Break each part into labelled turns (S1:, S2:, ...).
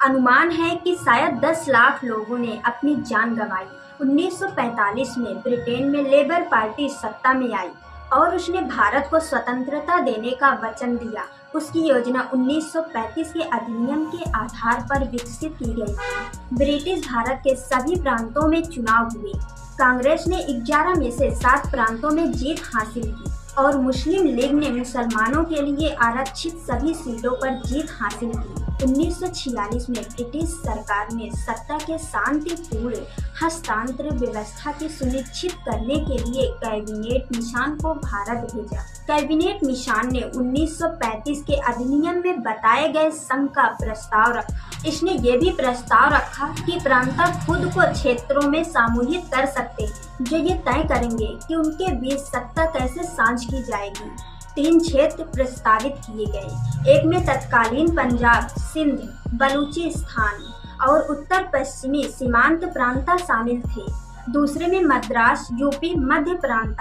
S1: अनुमान है कि शायद 10 लाख लोगों ने अपनी जान गंवाई। 1945 में ब्रिटेन में लेबर पार्टी सत्ता में आई और उसने भारत को स्वतंत्रता देने का वचन दिया। उसकी योजना 1935 के अधिनियम के आधार पर विकसित की गई थी। ब्रिटिश भारत के सभी प्रांतों में चुनाव हुए। कांग्रेस ने 11 में से 7 प्रांतों में जीत हासिल की और मुस्लिम लीग ने मुसलमानों के लिए आरक्षित सभी सीटों पर जीत हासिल की। 1946 में ब्रिटिश सरकार ने सत्ता के शांतिपूर्ण हस्तांतरण व्यवस्था की सुनिश्चित करने के लिए कैबिनेट मिशन को भारत भेजा। कैबिनेट मिशन ने 1935 के अधिनियम में बताए गए संघ का प्रस्ताव रखा। इसने ये भी प्रस्ताव रखा कि प्रांत खुद को क्षेत्रों में समूहित कर सकते हैं जो ये तय करेंगे कि उनके बीच सत्ता कैसे साझ की जाएगी। 3 क्षेत्र प्रस्तावित किए गए। एक में तत्कालीन पंजाब, सिंध, बलूचिस्तान और उत्तर पश्चिमी सीमांत प्रांत शामिल थे। दूसरे में मद्रास, यूपी, मध्य प्रांत,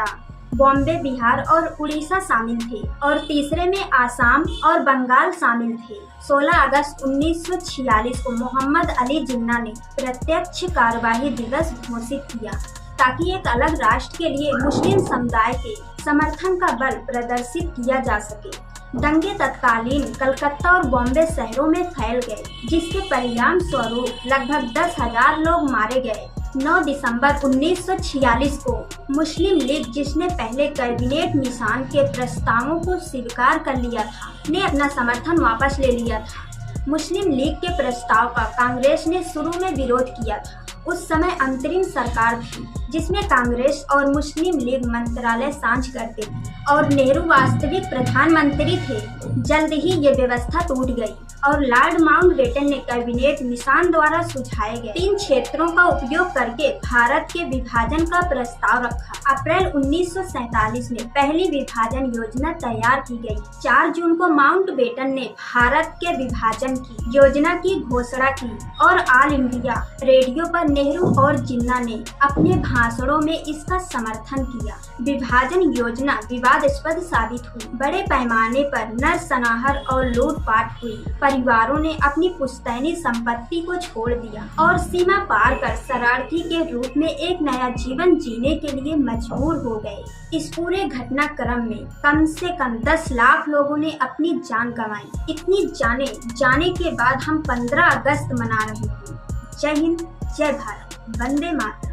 S1: बॉम्बे, बिहार और उड़ीसा शामिल थे और तीसरे में आसाम और बंगाल शामिल थे। 16 अगस्त 1946 को मोहम्मद अली जिन्ना ने प्रत्यक्ष कार्यवाही दिवस घोषित किया ताकि एक अलग राष्ट्र के लिए मुस्लिम समुदाय के समर्थन का बल प्रदर्शित किया जा सके। दंगे तत्कालीन कलकत्ता और बॉम्बे शहरों में फैल गए, जिसके परिणाम स्वरूप लगभग 10,000 लोग मारे गए। 9 दिसंबर 1946 को मुस्लिम लीग, जिसने पहले कैबिनेट मिशन के प्रस्तावों को स्वीकार कर लिया था, ने अपना समर्थन वापस ले लिया था। मुस्लिम लीग के प्रस्ताव का कांग्रेस ने शुरू में विरोध किया था। उस समय अंतरिम सरकार थी जिसमें कांग्रेस और मुस्लिम लीग मंत्रालय साझ करते थे और नेहरू वास्तविक प्रधानमंत्री थे। जल्द ही ये व्यवस्था टूट गई और लॉर्ड माउंटबेटन ने कैबिनेट मिशन द्वारा सुझाए गए 3 क्षेत्रों का उपयोग करके भारत के विभाजन का प्रस्ताव रखा। अप्रैल 1947 में पहली विभाजन योजना तैयार की गई। 4 जून को माउंटबेटन ने भारत के विभाजन की योजना की घोषणा की और ऑल इंडिया रेडियो पर नेहरू और जिन्ना ने अपने भाषणों में इसका समर्थन किया। विभाजन योजना विवादास्पद साबित हुई। बड़े पैमाने पर नरसंहार और लूटपाट हुई। परिवारों ने अपनी पुश्तैनी संपत्ति को छोड़ दिया और सीमा पार कर शरणार्थी के रूप में एक नया जीवन जीने के लिए मजबूर हो गए। इस पूरे घटनाक्रम में कम से कम 10 लाख लोगों ने अपनी जान गंवाई। इतनी जाने के बाद हम 15 अगस्त मना रहे हैं। जय हिंद, जय भारत, वंदे मातरम।